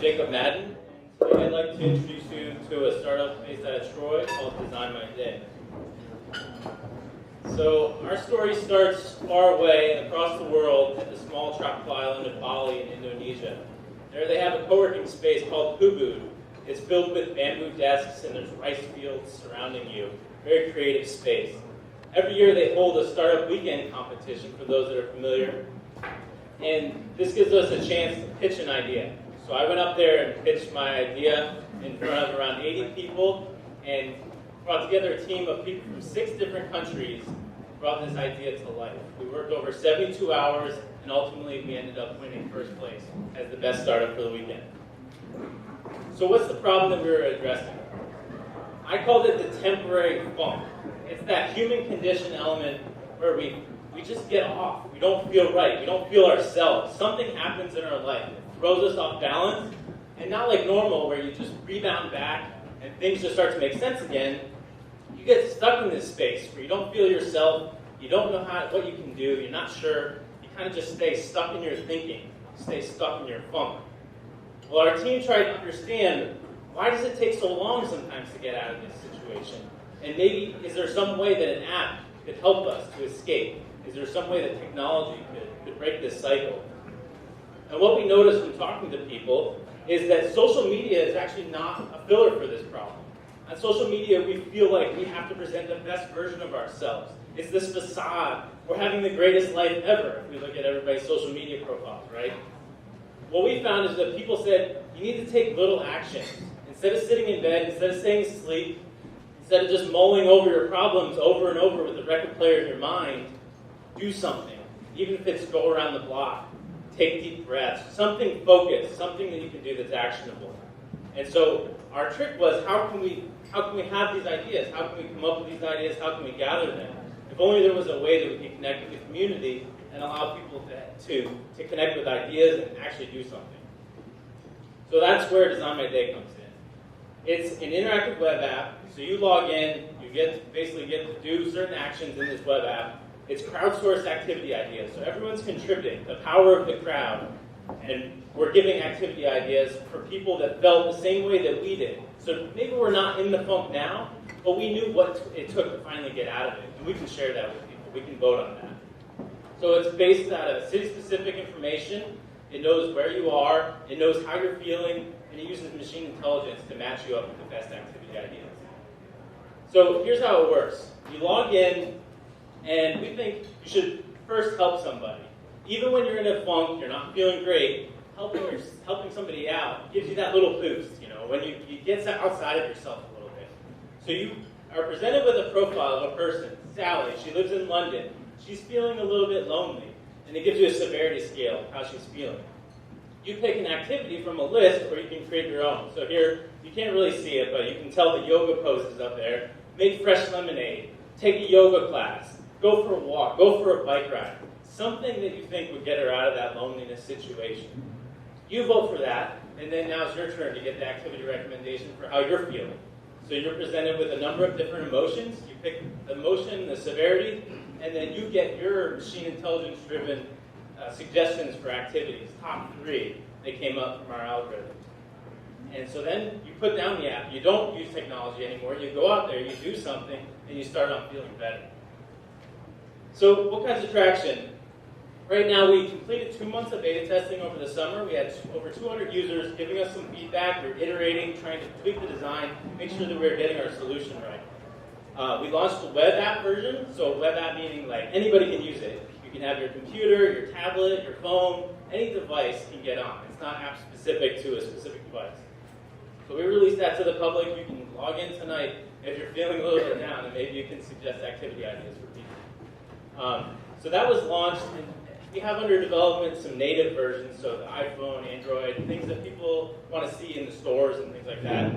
Jacob Madden, and today I'd like to introduce you to a startup based out of Troy called Design My Day. So our story starts far away across the world at the small tropical island of Bali in Indonesia. There they have a co-working space called Ubud. It's filled with bamboo desks and there's rice fields surrounding you. Very creative space. Every year they hold a startup weekend competition for those that are familiar. And this gives us a chance to pitch an idea. So I went up there and pitched my idea in front of around 80 people and brought together a team of people from 6 different countries, brought this idea to life. We worked over 72 hours and ultimately we ended up winning first place as the best startup for the weekend. So what's the problem that we were addressing? I called it the temporary funk. It's that human condition element where we just get off. We don't feel right. We don't feel ourselves. Something happens in our life. It throws us off balance. And not like normal where you just rebound back and things just start to make sense again. You get stuck in this space where you don't feel yourself. You don't know what you can do. You're not sure. You kind of just stay stuck in your thinking. Stay stuck in your funk. Well, our team tried to understand, why does it take so long sometimes to get out of this situation? And maybe, is there some way that an app could help us to escape? Is there some way that technology could break this cycle? And what we noticed when talking to people is that social media is actually not a filler for this problem. On social media, we feel like we have to present the best version of ourselves. It's this facade. We're having the greatest life ever if we look at everybody's social media profiles, right? What we found is that people said, you need to take little actions. Instead of sitting in bed, instead of staying asleep, instead of just mulling over your problems over and over with the record player in your mind, do something. Even if it's go around the block, take deep breaths, something focused, something that you can do that's actionable. And so our trick was, how can we have these ideas? How can we come up with these ideas? How can we gather them? If only there was a way that we could connect with the community and allow people to connect with ideas and actually do something. So that's where Design My Day comes in. It's an interactive web app, so you log in, you basically get to do certain actions in this web app. It's crowdsourced activity ideas, so everyone's contributing, the power of the crowd, and we're giving activity ideas for people that felt the same way that we did. So maybe we're not in the funk now, but we knew what it took to finally get out of it, and we can share that with people. We can vote on that. So it's based out of city-specific information. It knows where you are, it knows how you're feeling, and it uses machine intelligence to match you up with the best activity ideas. So here's how it works. You log in, and we think you should first help somebody. Even when you're in a funk, you're not feeling great, helping somebody out gives you that little boost, when you get outside of yourself a little bit. So you are presented with a profile of a person, Sally. She lives in London. She's feeling a little bit lonely, and it gives you a severity scale of how she's feeling. You pick an activity from a list, or you can create your own. So here, you can't really see it, but you can tell the yoga poses up there. Make fresh lemonade, take a yoga class, go for a walk, go for a bike ride. Something that you think would get her out of that loneliness situation. You vote for that, and then now it's your turn to get the activity recommendation for how you're feeling. So you're presented with a number of different emotions. You pick the emotion, the severity, and then you get your machine intelligence-driven suggestions for activities, top 3 that came up from our algorithm. And so then you put down the app. You don't use technology anymore. You go out there, you do something, and you start on feeling better. So what kinds of traction? Right now, we completed 2 months of beta testing over the summer. We had over 200 users giving us some feedback. We're iterating, trying to tweak the design, make sure that we're getting our solution right. We launched the web app version. So web app meaning like anybody can use it. You can have your computer, your tablet, your phone, any device can get on. It's not app specific to a specific device. So we released that to the public. You can log in tonight if you're feeling a little bit down, and maybe you can suggest activity ideas for people. So that was launched, and we have under development some native versions, so the iPhone, Android, things that people want to see in the stores and things like that.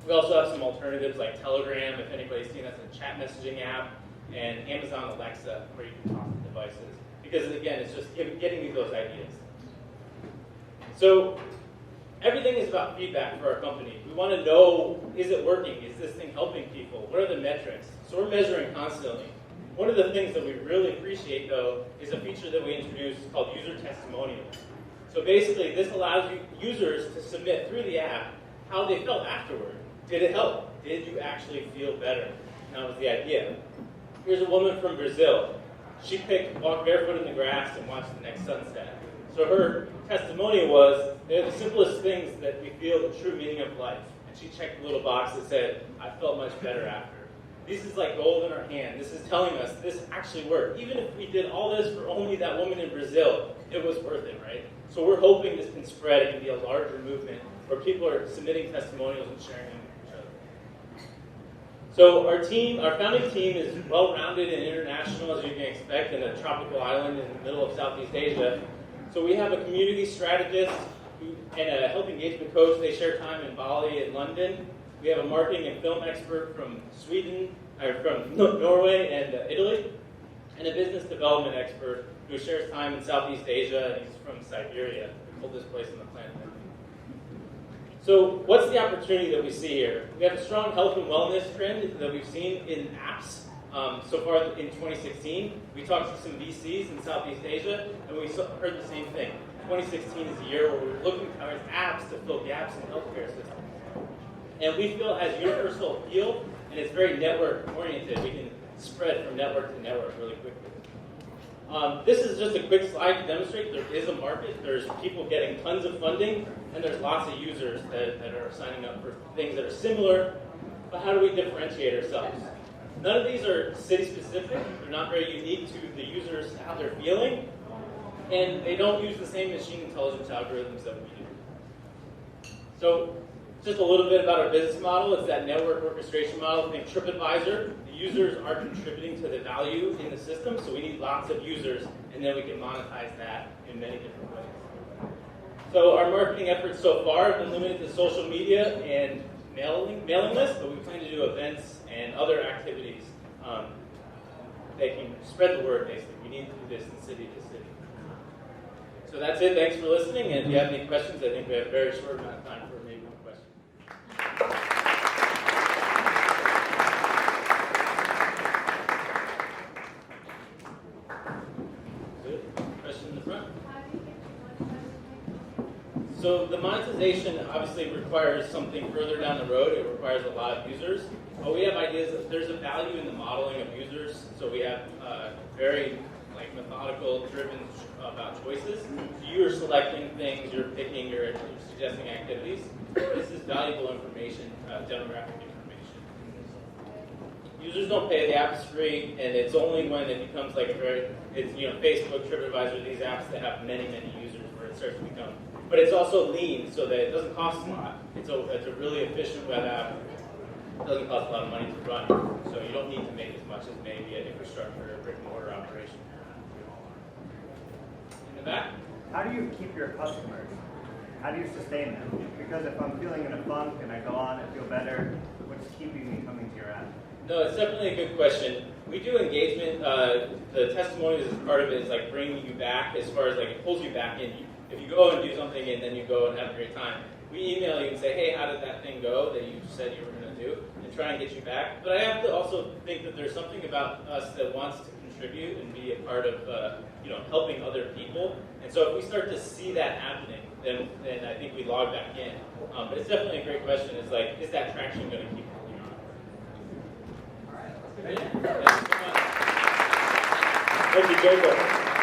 We also have some alternatives like Telegram, if anybody's seen us, a chat messaging app, and Amazon Alexa, where you can talk to devices. Because again, it's just getting you those ideas. So everything is about feedback for our company. We want to know, is it working? Is this thing helping people? What are the metrics? So we're measuring constantly. One of the things that we really appreciate, though, is a feature that we introduced called user testimonials. So basically, this allows users to submit through the app how they felt afterward. Did it help? Did you actually feel better? That was the idea. Here's a woman from Brazil. She picked walk barefoot in the grass and watch the next sunset. So her testimonial was, they're the simplest things that we feel the true meaning of life. And she checked the little box that said, I felt much better after. This is like gold in our hand. This is telling us this actually worked. Even if we did all this for only that woman in Brazil, it was worth it, right? So we're hoping this can spread. It can be a larger movement where people are submitting testimonials and sharing them with each other. So our founding team is well-rounded and international, as you can expect, in a tropical island in the middle of Southeast Asia. So we have a community strategist and a health engagement coach. They share time in Bali and London. We have a marketing and film expert from Norway and Italy, and a business development expert who shares time in Southeast Asia, and he's from Siberia, the coldest place on the planet. So what's the opportunity that we see here? We have a strong health and wellness trend that we've seen in apps. So far in 2016, we talked to some VCs in Southeast Asia, and we heard the same thing. 2016 is a year where we're looking towards apps to fill gaps in the healthcare system. And we feel it has universal appeal, and it's very network-oriented. We can spread from network to network really quickly. This is just a quick slide to demonstrate there is a market. There's people getting tons of funding, and there's lots of users that are signing up for things that are similar. But how do we differentiate ourselves? None of these are city-specific. They're not very unique to the users, how they're feeling. And they don't use the same machine intelligence algorithms that we do. So just a little bit about our business model. It's that network orchestration model. Think TripAdvisor. The users are contributing to the value in the system, so we need lots of users, and then we can monetize that in many different ways. So our marketing efforts so far have been limited to social media and mailing lists, but we plan to do events and other activities that can spread the word, basically. We need to do this in city to city. So that's it. Thanks for listening, and if you have any questions, I think we have a very short amount of time for maybe one question. Good. Question in the front? So the monetization obviously requires something further down the road. It requires a lot of users. But we have ideas that there's a value in the modeling of users. So we have very methodical, driven about choices. So you are selecting things, you're picking, you're suggesting activities. This is valuable information, demographic information. Users don't pay. The app is free, and it's only when it becomes Facebook, TripAdvisor, these apps that have many, many users where it starts to become. But it's also lean, so that it doesn't cost a lot. It's a really efficient web app. It doesn't cost a lot of money to run, so you don't need to make as much as maybe an infrastructure or brick and mortar operation. In the back? How do you keep your customers? How do you sustain them? Because if I'm feeling in a funk and I go on and feel better, what's keeping me coming to your app? No, it's definitely a good question. We do engagement. The testimonials as part of it is like bringing you back as far as it pulls you back in. If you go and do something and then you go and have a great time, we email you and say, hey, how did that thing go that you said you were going to do, and try and get you back. But I have to also think that there's something about us that wants to contribute and be a part of helping other people. And so if we start to see that happening, then I think we log back in. But it's definitely a great question. It's is that traction going to keep holding on? All right, let's go. Thank you so much. Thank you, Jacob.